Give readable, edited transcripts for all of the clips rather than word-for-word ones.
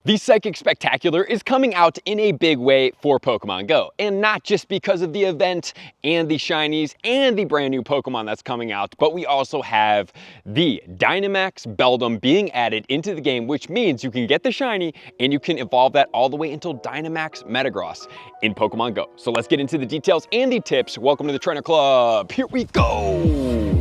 The Psychic Spectacular is coming out in a big way for Pokemon Go, and not just because of the event and the shinies and the brand new Pokemon that's coming out, but we also have the Dynamax Beldum being added into the game, which means you can get the shiny and you can evolve that all the way until Dynamax Metagross in Pokemon Go. So let's get into the details and the tips. Welcome to the Trainer Club. Here we go.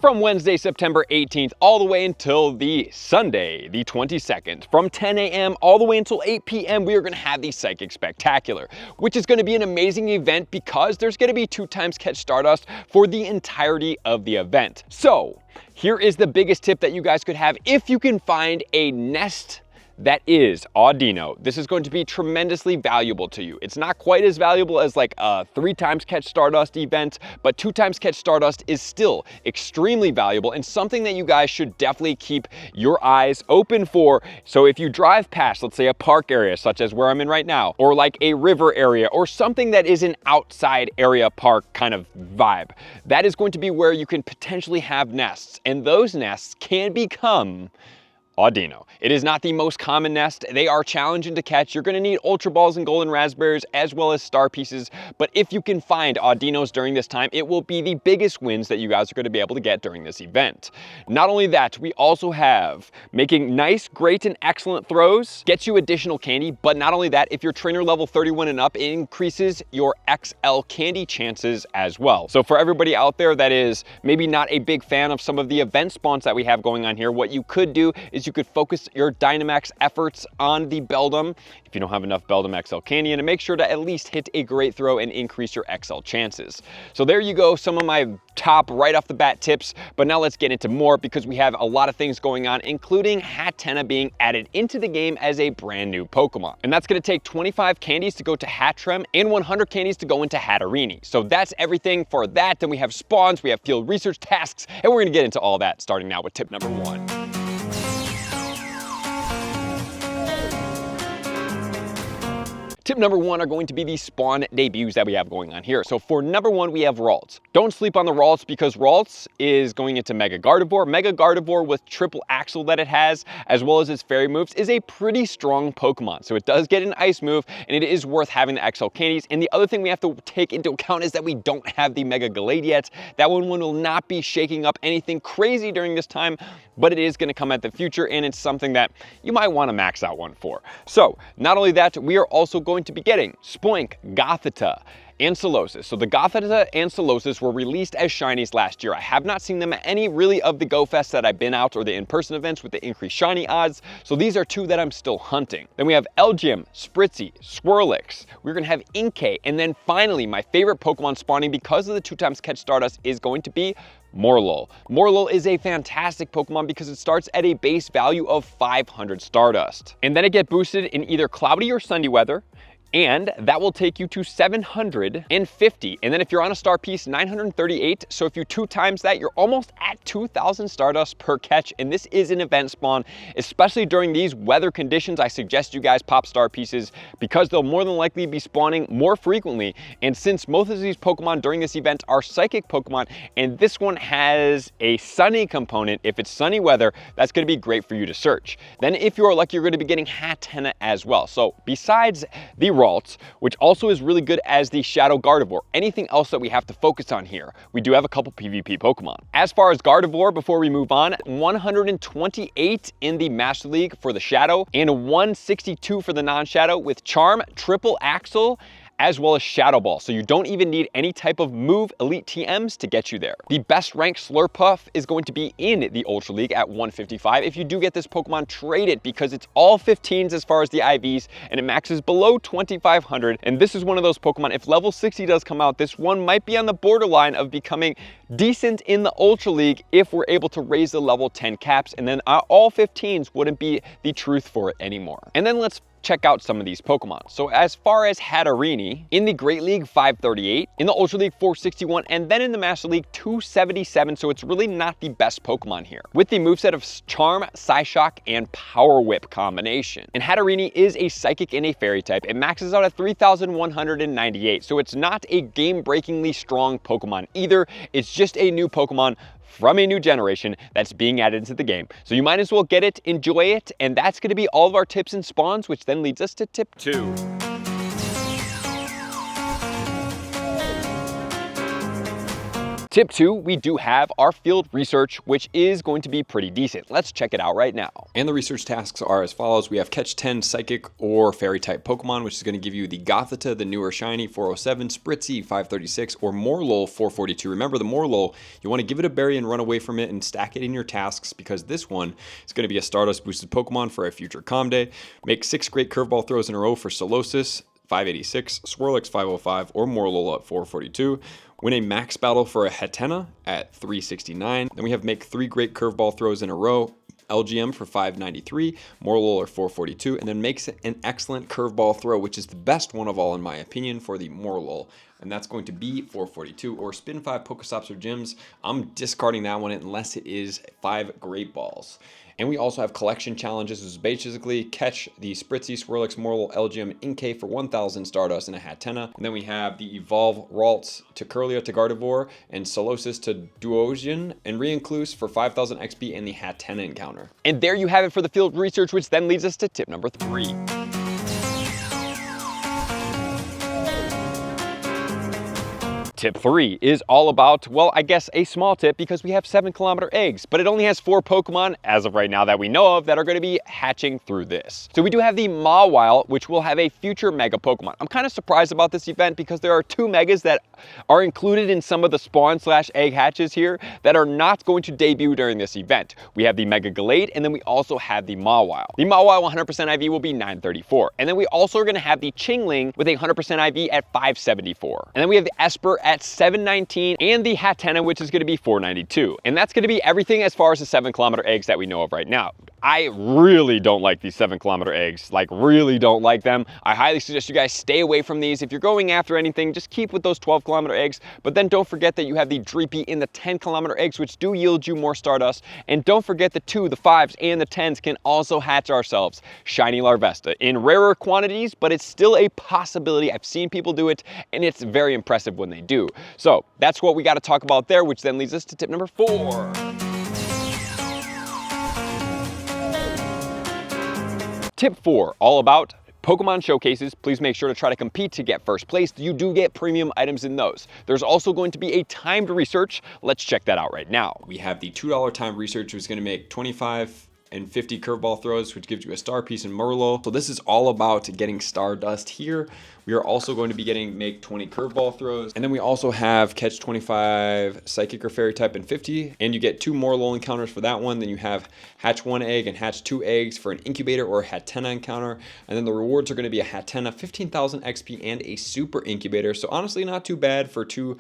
From Wednesday, September 18th, all the way until the Sunday, the 22nd, from 10 a.m. all the way until 8 p.m., we are going to have the Psychic Spectacular, which is going to be an amazing event because there's going to be 2x catch Stardust for the entirety of the event. So here is the biggest tip that you guys could have if you can find a nest that is Audino. This is going to be tremendously valuable to you. It's not quite as valuable as like a 3x catch Stardust event, but 2x catch Stardust is still extremely valuable and something that you guys should definitely keep your eyes open for. So if you drive past, let's say a park area such as where I'm in right now, or like a river area, or something that is an outside area park kind of vibe, that is going to be where you can potentially have nests, and those nests can become Audino. It is not the most common nest. They are challenging to catch. You're going to need Ultra Balls and Golden Raspberries as well as Star Pieces. But if you can find Audinos during this time, it will be the biggest wins that you guys are going to be able to get during this event. Not only that, we also have making nice, great, and excellent throws gets you additional candy. But not only that, if you're trainer level 31 and up, it increases your XL candy chances as well. So for everybody out there that is maybe not a big fan of some of the event spawns that we have going on here, what you could do is you could focus your Dynamax efforts on the Beldum if you don't have enough Beldum XL candy, and to make sure to at least hit a great throw and increase your XL chances. So there you go, some of my top right off the bat tips, but now let's get into more because we have a lot of things going on, including Hatenna being added into the game as a brand new Pokemon. And that's going to take 25 candies to go to Hatrem and 100 candies to go into Hatterini. So that's everything for that. Then we have spawns, we have field research tasks, and we're going to get into all that starting now with tip number 1. Tip number 1 are going to be the spawn debuts that we have going on here. So for number 1, we have Ralts. Don't sleep on the Ralts because Ralts is going into Mega Gardevoir. Mega Gardevoir with triple axle that it has, as well as its fairy moves, is a pretty strong Pokemon. So it does get an ice move, and it is worth having the XL candies. And the other thing we have to take into account is that we don't have the Mega Gallade yet. That one will not be shaking up anything crazy during this time, but it is going to come at the future, and it's something that you might want to max out one for. So not only that, we are also going to be getting Spoink, Gothita, and Solosis. So the Gothita and Solosis were released as shinies last year. I have not seen them at any really of the Go Fest that I've been out or the in-person events with the increased shiny odds. So these are 2 that I'm still hunting. Then we have Elgyem, Spritzy, Swirlix. We're going to have Inkay. And then finally, my favorite Pokemon spawning because of the 2x catch Stardust is going to be Morelull. Morelull is a fantastic Pokemon because it starts at a base value of 500 Stardust. And then it gets boosted in either cloudy or sunny weather, and that will take you to 750. And then if you're on a star piece, 938. So if you 2x that, you're almost at 2,000 Stardust per catch. And this is an event spawn, especially during these weather conditions. I suggest you guys pop star pieces because they'll more than likely be spawning more frequently. And since most of these Pokemon during this event are psychic Pokemon, and this one has a sunny component, if it's sunny weather, that's going to be great for you to search. Then if you're lucky, you're going to be getting Hatenna as well. So besides the Ralts, which also is really good as the Shadow Gardevoir. Anything else that we have to focus on here? We do have a couple PvP Pokemon. As far as Gardevoir, before we move on, 128 in the Master League for the Shadow and 162 for the non-Shadow with Charm, Triple Axle, as well as Shadow Ball. So you don't even need any type of move Elite TMs to get you there. The best ranked Slurpuff is going to be in the Ultra League at 155. If you do get this Pokemon, trade it because it's all 15s as far as the IVs, and it maxes below 2,500. And this is one of those Pokemon, if level 60 does come out, this one might be on the borderline of becoming decent in the Ultra League if we're able to raise the level 10 caps, and then all 15s wouldn't be the truth for it anymore. And then let's check out some of these Pokemon. So as far as Hatterini, in the Great League 538, in the Ultra League 461, and then in the Master League 277, so it's really not the best Pokemon here. With the moveset of Charm, Psyshock, and Power Whip combination. And Hatterini is a Psychic and a Fairy type. It maxes out at 3,198, so it's not a game-breakingly strong Pokemon either. It's just a new Pokemon from a new generation that's being added into the game. So you might as well get it, enjoy it, and that's going to be all of our tips and spawns, which then leads us to tip 2. Tip 2, we do have our field research, which is going to be pretty decent. Let's check it out right now. And the research tasks are as follows. We have catch 10 Psychic or Fairy type Pokemon, which is going to give you the Gothita, the newer Shiny 407, Spritzee 536, or Morelull 442. Remember the Morelull, you want to give it a berry and run away from it and stack it in your tasks because this one is going to be a Stardust boosted Pokemon for a future Calm Day. Make 6 great curveball throws in a row for Solosis 586, Swirlix 505, or Morelull at 442. Win a max battle for a Hatenna at 369. Then we have make 3 great curveball throws in a row. LGM for 593, Morelull or 442, and then makes an excellent curveball throw, which is the best one of all in my opinion for the Morelull, and that's going to be 442, or spin 5 Pokestops or gyms. I'm discarding that one unless it is 5 great balls. And we also have collection challenges, which is basically catch the Spritzee, Swirlix, Morelull, LGM, Inkay for 1,000 Stardust and a Hatenna. And then we have the Evolve Ralts to Curlia to Gardevoir, and Solosis to Duosion, and Reincluse for 5,000 XP and the Hatenna encounter. And there you have it for the field research, which then leads us to tip number 3. Tip 3 is all about, well, I guess a small tip because we have 7-kilometer eggs, but it only has 4 Pokemon as of right now that we know of that are going to be hatching through this. So we do have the Mawile, which will have a future Mega Pokemon. I'm kind of surprised about this event because there are 2 Megas that are included in some of the spawn/egg hatches here that are not going to debut during this event. We have the Mega Gallade, and then we also have the Mawile. The Mawile 100% IV will be 934, and then we also are going to have the Chingling with a 100% IV at 574, and then we have the Esper at 719, and the Hatenna, which is going to be 492. And that's going to be everything as far as the 7-kilometer eggs that we know of right now. I really don't like these 7-kilometer eggs, like really don't like them. I highly suggest you guys stay away from these. If you're going after anything, just keep with those 12-kilometer eggs, but then don't forget that you have the Dreepy in the 10-kilometer eggs, which do yield you more Stardust. And don't forget the 2, the 5s, and the 10s can also hatch ourselves Shiny Larvesta in rarer quantities, but it's still a possibility. I've seen people do it, and it's very impressive when they do. So that's what we got to talk about there, which then leads us to tip number 4. Tip 4, all about Pokemon showcases. Please make sure to try to compete to get first place. You do get premium items in those. There's also going to be a timed research. Let's check that out right now. We have the $2 timed research, which is going to make 25 and 50 curveball throws, which gives you a star piece in Morelull. So this is all about getting Stardust here. We are also going to be make 20 curveball throws. And then we also have catch 25 Psychic or Fairy type and 50. And you get 2 Morelull encounters for that one. Then you have hatch 1 egg and hatch 2 eggs for an incubator or a Hatenna encounter. And then the rewards are going to be a Hatenna, 15,000 XP, and a super incubator. So honestly, not too bad for $2.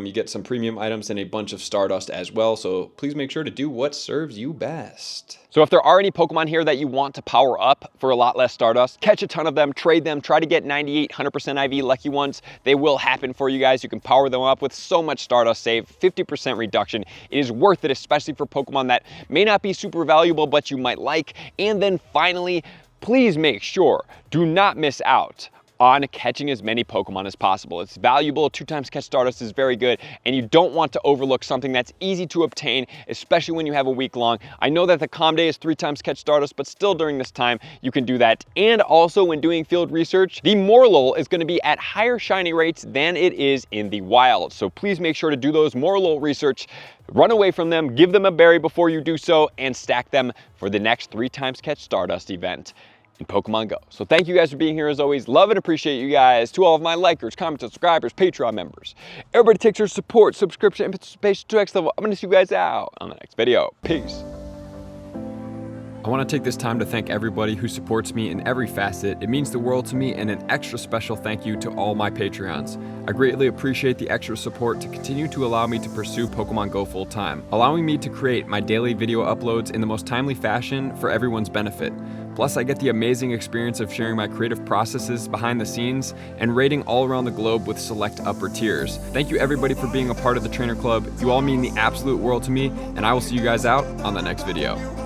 You get some premium items and a bunch of Stardust as well. So please make sure to do what serves you best. So if there are any Pokemon here that you want to power up for a lot less Stardust, catch a ton of them, trade them, try to get 98, 100% IV lucky ones. They will happen for you guys. You can power them up with so much Stardust save, 50% reduction. It is worth it, especially for Pokemon that may not be super valuable, but you might like. And then finally, please make sure, do not miss out on catching as many Pokemon as possible. It's valuable. 2 times catch Stardust is very good, and you don't want to overlook something that's easy to obtain, especially when you have a week long. I know that the Calm Day is 3 times catch Stardust, but still during this time, you can do that. And also when doing field research, the Morelull is going to be at higher shiny rates than it is in the wild. So please make sure to do those Morelull research. Run away from them, give them a berry before you do so, and stack them for the next 3 times catch Stardust event in Pokemon Go. So thank you guys for being here as always. Love and appreciate you guys. To all of my likers, commenters, subscribers, Patreon members. Everybody takes your support, subscription, and participation to the next level. I'm going to see you guys out on the next video. Peace. I want to take this time to thank everybody who supports me in every facet. It means the world to me, and an extra special thank you to all my Patreons. I greatly appreciate the extra support to continue to allow me to pursue Pokemon Go full time, allowing me to create my daily video uploads in the most timely fashion for everyone's benefit. Plus, I get the amazing experience of sharing my creative processes behind the scenes and raiding all around the globe with select upper tiers. Thank you everybody for being a part of the Trainer Club. You all mean the absolute world to me, and I will see you guys out on the next video.